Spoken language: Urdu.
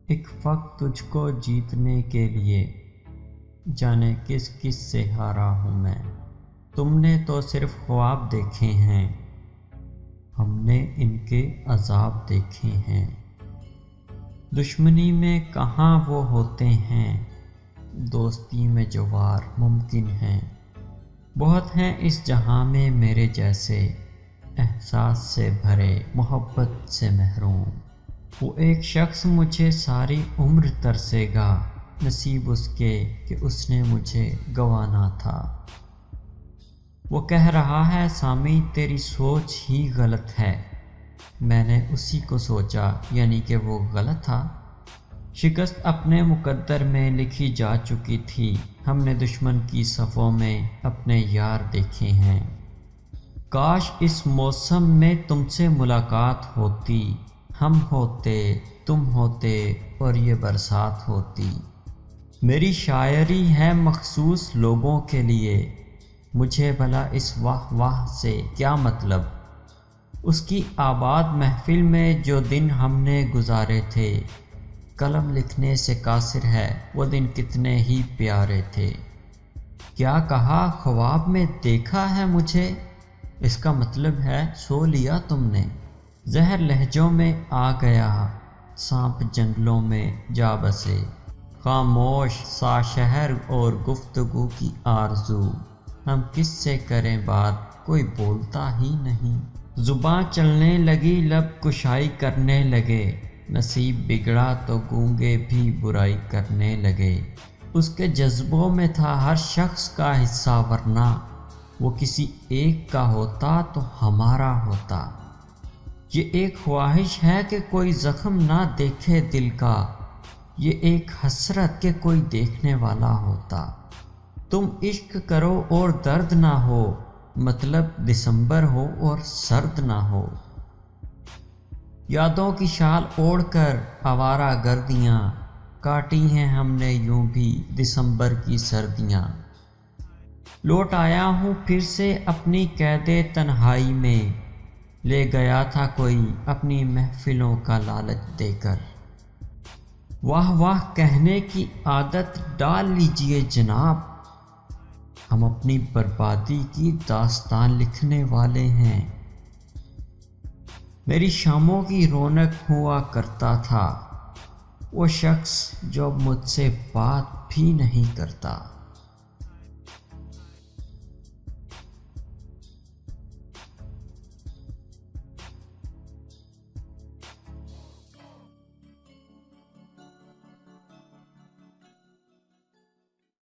ایک وقت تجھ کو جیتنے کے لیے جانے کس کس سے ہارا ہوں میں۔ تم نے تو صرف خواب دیکھے ہیں، ہم نے ان کے عذاب دیکھے ہیں۔ دشمنی میں کہاں وہ ہوتے ہیں، دوستی میں جو وار ممکن ہیں۔ بہت ہیں اس جہاں میں میرے جیسے، احساس سے بھرے محبت سے محروم۔ وہ ایک شخص مجھے ساری عمر ترسے گا، نصیب اس کے کہ اس نے مجھے گنوانا تھا۔ وہ کہہ رہا ہے سامی تیری سوچ ہی غلط ہے، میں نے اسی کو سوچا یعنی کہ وہ غلط تھا۔ شکست اپنے مقدر میں لکھی جا چکی تھی، ہم نے دشمن کی صفوں میں اپنے یار دیکھے ہیں۔ کاش اس موسم میں تم سے ملاقات ہوتی، ہم ہوتے تم ہوتے اور یہ برسات ہوتی۔ میری شاعری ہے مخصوص لوگوں کے لیے، مجھے بھلا اس واہ واہ سے کیا مطلب۔ اس کی آباد محفل میں جو دن ہم نے گزارے تھے، قلم لکھنے سے قاصر ہے وہ دن کتنے ہی پیارے تھے۔ کیا کہا خواب میں دیکھا ہے مجھے، اس کا مطلب ہے سو لیا تم نے۔ زہر لہجوں میں آ گیا، سانپ جنگلوں میں جا بسے، خاموش سا شہر اور گفتگو کی آرزو، ہم کس سے کریں بات کوئی بولتا ہی نہیں۔ زباں چلنے لگی لب کشائی کرنے لگے، نصیب بگڑا تو گونگے بھی برائی کرنے لگے۔ اس کے جذبوں میں تھا ہر شخص کا حصہ، ورنہ وہ کسی ایک کا ہوتا تو ہمارا ہوتا۔ یہ ایک خواہش ہے کہ کوئی زخم نہ دیکھے دل کا، یہ ایک حسرت کہ کوئی دیکھنے والا ہوتا۔ تم عشق کرو اور درد نہ ہو، مطلب دسمبر ہو اور سرد نہ ہو۔ یادوں کی شال اوڑھ کر آوارہ گردیاں، کاٹی ہیں ہم نے یوں بھی دسمبر کی سردیاں۔ لوٹ آیا ہوں پھر سے اپنی قید تنہائی میں، لے گیا تھا کوئی اپنی محفلوں کا لالچ دے کر۔ واہ واہ کہنے کی عادت ڈال لیجئے جناب، ہم اپنی بربادی کی داستان لکھنے والے ہیں۔ میری شاموں کی رونق ہوا کرتا تھا وہ شخص جو اب مجھ سے بات بھی نہیں کرتا۔